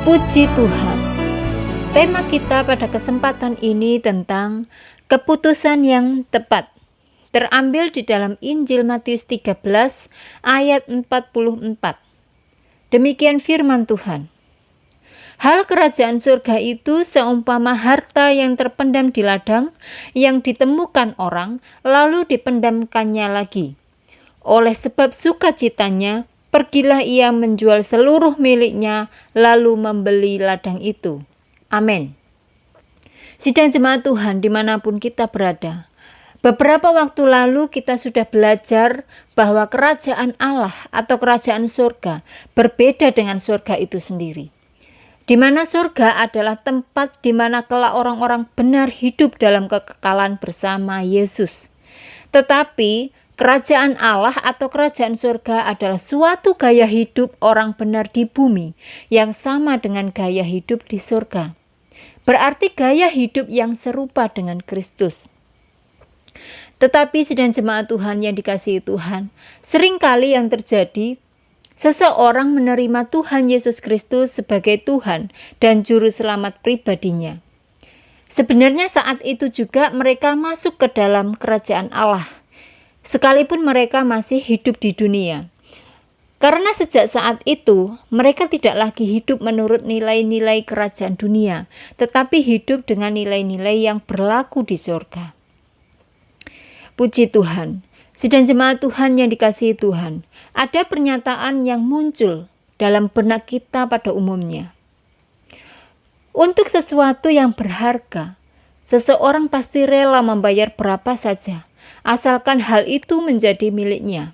Puji Tuhan. Tema kita pada kesempatan ini tentang keputusan yang tepat. Terambil di dalam Injil Matius 13 ayat 44. Demikian firman Tuhan. Hal kerajaan surga itu seumpama harta yang terpendam di ladang, yang ditemukan orang, lalu dipendamkannya lagi. Oleh sebab sukacitanya, pergilah ia menjual seluruh miliknya, lalu membeli ladang itu. Amin. Sidang jemaat Tuhan dimanapun kita berada. Beberapa waktu lalu kita sudah belajar bahwa kerajaan Allah atau kerajaan surga berbeda dengan surga itu sendiri. Di mana surga adalah tempat di mana kelak orang-orang benar hidup dalam kekekalan bersama Yesus. Tetapi kerajaan Allah atau kerajaan surga adalah suatu gaya hidup orang benar di bumi yang sama dengan gaya hidup di surga. Berarti gaya hidup yang serupa dengan Kristus. Tetapi sidang jemaat Tuhan yang dikasihi Tuhan, seringkali yang terjadi, seseorang menerima Tuhan Yesus Kristus sebagai Tuhan dan Juru Selamat pribadinya. Sebenarnya saat itu juga mereka masuk ke dalam kerajaan Allah, sekalipun mereka masih hidup di dunia. Karena sejak saat itu, mereka tidak lagi hidup menurut nilai-nilai kerajaan dunia, tetapi hidup dengan nilai-nilai yang berlaku di surga. Puji Tuhan. Sidang jemaat Tuhan yang dikasihi Tuhan, ada pernyataan yang muncul dalam benak kita pada umumnya. Untuk sesuatu yang berharga, seseorang pasti rela membayar berapa saja, asalkan hal itu menjadi miliknya.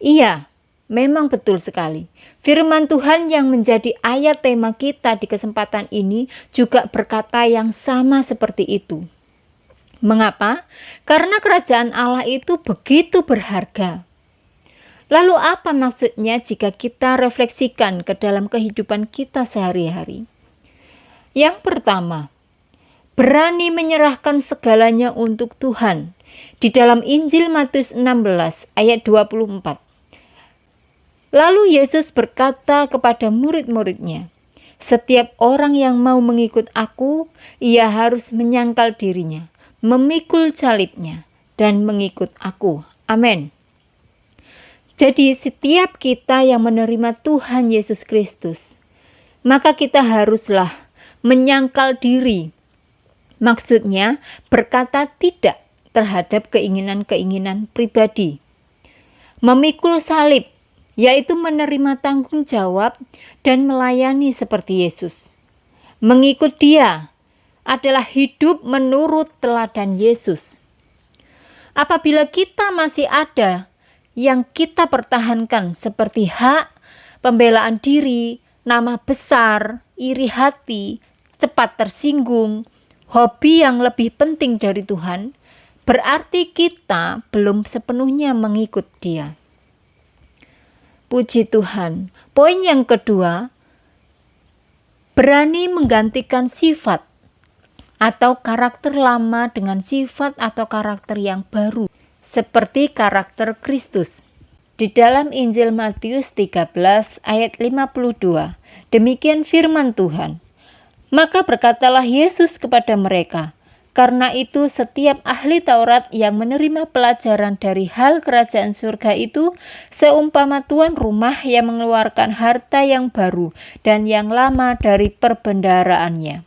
Iya, memang betul sekali. Firman Tuhan yang menjadi ayat tema kita di kesempatan ini juga berkata yang sama seperti itu. Mengapa? Karena kerajaan Allah itu begitu berharga. Lalu apa maksudnya jika kita refleksikan ke dalam kehidupan kita sehari-hari? Yang pertama, berani menyerahkan segalanya untuk Tuhan. Di dalam Injil Matius 16 ayat 24. Lalu Yesus berkata kepada murid-muridnya, "Setiap orang yang mau mengikut aku, ia harus menyangkal dirinya, memikul salibnya, dan mengikut aku." Amin. Jadi setiap kita yang menerima Tuhan Yesus Kristus, maka kita haruslah menyangkal diri. Maksudnya berkata tidak terhadap keinginan-keinginan pribadi. Memikul salib, yaitu menerima tanggung jawab dan melayani seperti Yesus. Mengikut Dia adalah hidup menurut teladan Yesus. Apabila kita masih ada yang kita pertahankan seperti hak, pembelaan diri, nama besar, iri hati, cepat tersinggung, hobi yang lebih penting dari Tuhan, berarti kita belum sepenuhnya mengikut Dia. Puji Tuhan. Poin yang kedua, berani menggantikan sifat atau karakter lama dengan sifat atau karakter yang baru, seperti karakter Kristus. Di dalam Injil Matius 13 ayat 52, demikian firman Tuhan. Maka berkatalah Yesus kepada mereka, "Karena itu setiap ahli Taurat yang menerima pelajaran dari hal kerajaan surga itu seumpama tuan rumah yang mengeluarkan harta yang baru dan yang lama dari perbendaharaannya."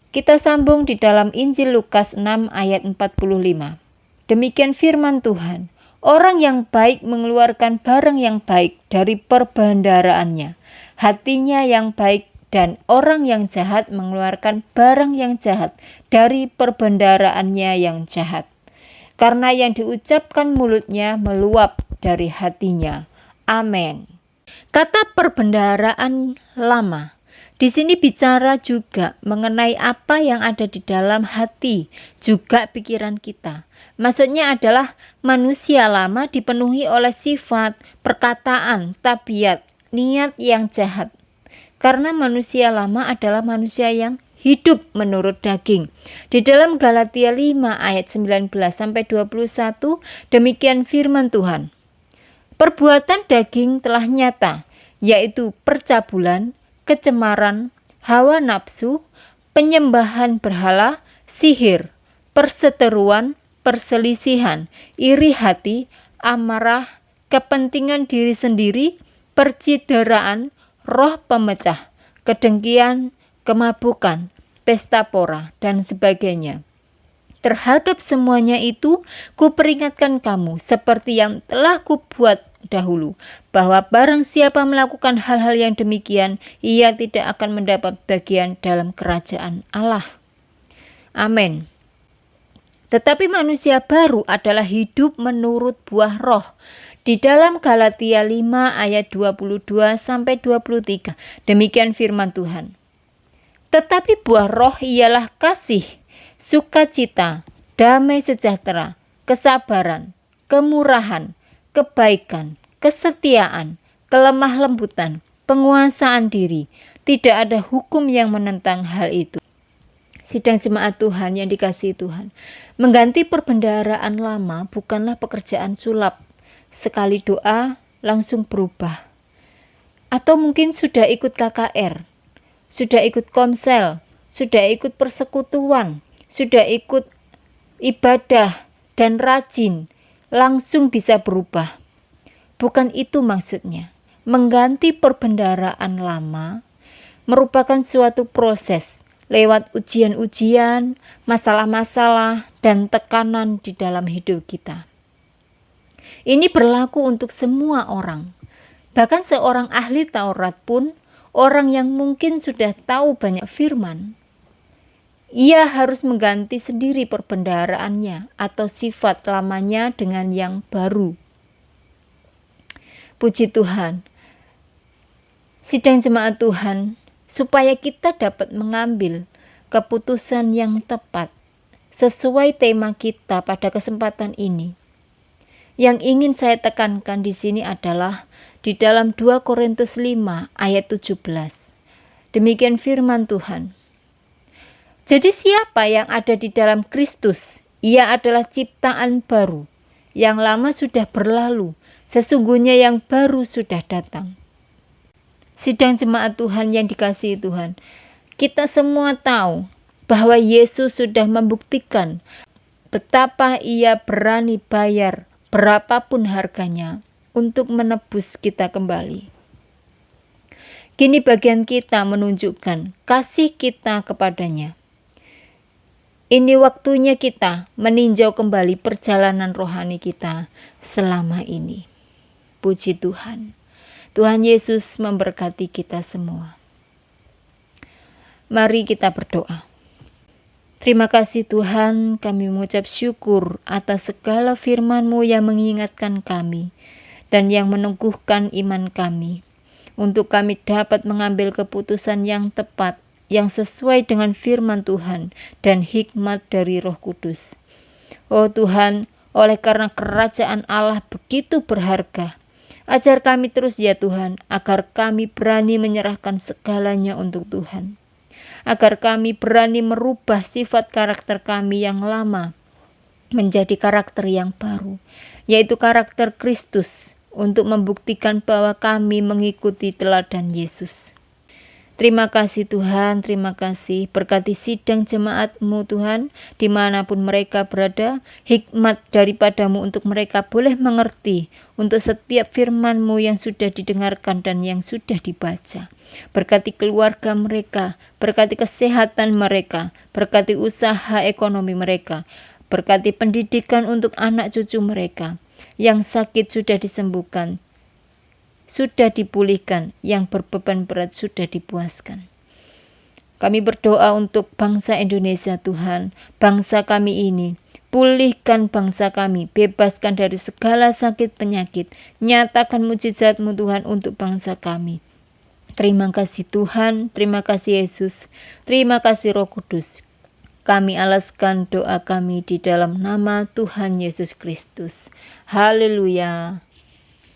Kita sambung di dalam Injil Lukas 6 ayat 45. Demikian firman Tuhan, "Orang yang baik mengeluarkan barang yang baik dari perbendaharaannya, hatinya yang baik, dan orang yang jahat mengeluarkan barang yang jahat dari perbendaharaannya yang jahat. Karena yang diucapkan mulutnya meluap dari hatinya." Amin. Kata perbendaharaan lama di sini bicara juga mengenai apa yang ada di dalam hati, juga pikiran kita. Maksudnya adalah manusia lama dipenuhi oleh sifat, perkataan, tabiat, niat yang jahat. Karena manusia lama adalah manusia yang hidup menurut daging. Di dalam Galatia 5 ayat 19-21, demikian firman Tuhan. "Perbuatan daging telah nyata, yaitu percabulan, kecemaran, hawa nafsu, penyembahan berhala, sihir, perseteruan, perselisihan, iri hati, amarah, kepentingan diri sendiri, percideraan, roh pemecah, kedengkian, kemabukan, pesta pora, dan sebagainya. Terhadap semuanya itu, kuperingatkan kamu seperti yang telah kubuat dahulu, bahwa barang siapa melakukan hal-hal yang demikian, ia tidak akan mendapat bagian dalam kerajaan Allah. Amin. Tetapi manusia baru adalah hidup menurut buah roh. Di dalam Galatia 5 ayat 22 sampai 23, demikian firman Tuhan. Tetapi buah roh ialah kasih, sukacita, damai sejahtera, kesabaran, kemurahan, kebaikan, kesetiaan, kelemah lembutan, penguasaan diri. Tidak ada hukum yang menentang hal itu. Sidang jemaat Tuhan yang dikasihi Tuhan, mengganti perbendaharaan lama bukanlah pekerjaan sulap. Sekali doa langsung berubah. Atau mungkin sudah ikut KKR, sudah ikut komsel, sudah ikut persekutuan, sudah ikut ibadah dan rajin, langsung bisa berubah. Bukan itu maksudnya. Mengganti perbendaharaan lama merupakan suatu proses lewat ujian-ujian, masalah-masalah, dan tekanan di dalam hidup kita. Ini berlaku untuk semua orang. Bahkan seorang ahli Taurat pun, orang yang mungkin sudah tahu banyak firman, ia harus mengganti sendiri perbendaharaannya atau sifat lamanya dengan yang baru. Puji Tuhan. Sidang jemaat Tuhan, supaya kita dapat mengambil keputusan yang tepat sesuai tema kita pada kesempatan ini. Yang ingin saya tekankan di sini adalah di dalam 2 Korintus 5 ayat 17. Demikian firman Tuhan. Jadi siapa yang ada di dalam Kristus, ia adalah ciptaan baru. Yang lama sudah berlalu, sesungguhnya yang baru sudah datang. Sidang jemaat Tuhan yang dikasihi Tuhan, kita semua tahu bahwa Yesus sudah membuktikan betapa ia berani bayar berapapun harganya untuk menebus kita kembali. Kini bagian kita menunjukkan kasih kita kepadanya. Ini waktunya kita meninjau kembali perjalanan rohani kita selama ini. Puji Tuhan. Tuhan Yesus memberkati kita semua. Mari kita berdoa. Terima kasih Tuhan, kami mengucap syukur atas segala firman-Mu yang mengingatkan kami dan yang meneguhkan iman kami, untuk kami dapat mengambil keputusan yang tepat, yang sesuai dengan firman Tuhan dan hikmat dari Roh Kudus. Oh Tuhan, oleh karena kerajaan Allah begitu berharga, ajar kami terus ya Tuhan, agar kami berani menyerahkan segalanya untuk Tuhan. Agar kami berani merubah sifat karakter kami yang lama menjadi karakter yang baru, yaitu karakter Kristus, untuk membuktikan bahwa kami mengikuti teladan Yesus. Terima kasih Tuhan, terima kasih. Berkati sidang jemaat-Mu Tuhan, dimanapun mereka berada, hikmat daripadamu untuk mereka boleh mengerti untuk setiap firman-Mu yang sudah didengarkan dan yang sudah dibaca. Berkati keluarga mereka, berkati kesehatan mereka, berkati usaha ekonomi mereka, berkati pendidikan untuk anak cucu mereka. Yang sakit sudah disembuhkan, sudah dipulihkan, yang berbeban berat sudah dipuaskan. Kami berdoa untuk bangsa Indonesia Tuhan, bangsa kami ini. Pulihkan bangsa kami, bebaskan dari segala sakit penyakit. Nyatakan mujizat-Mu Tuhan untuk bangsa kami. Terima kasih Tuhan, terima kasih Yesus, terima kasih Roh Kudus. Kami alaskan doa kami di dalam nama Tuhan Yesus Kristus. Haleluya.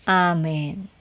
Amin.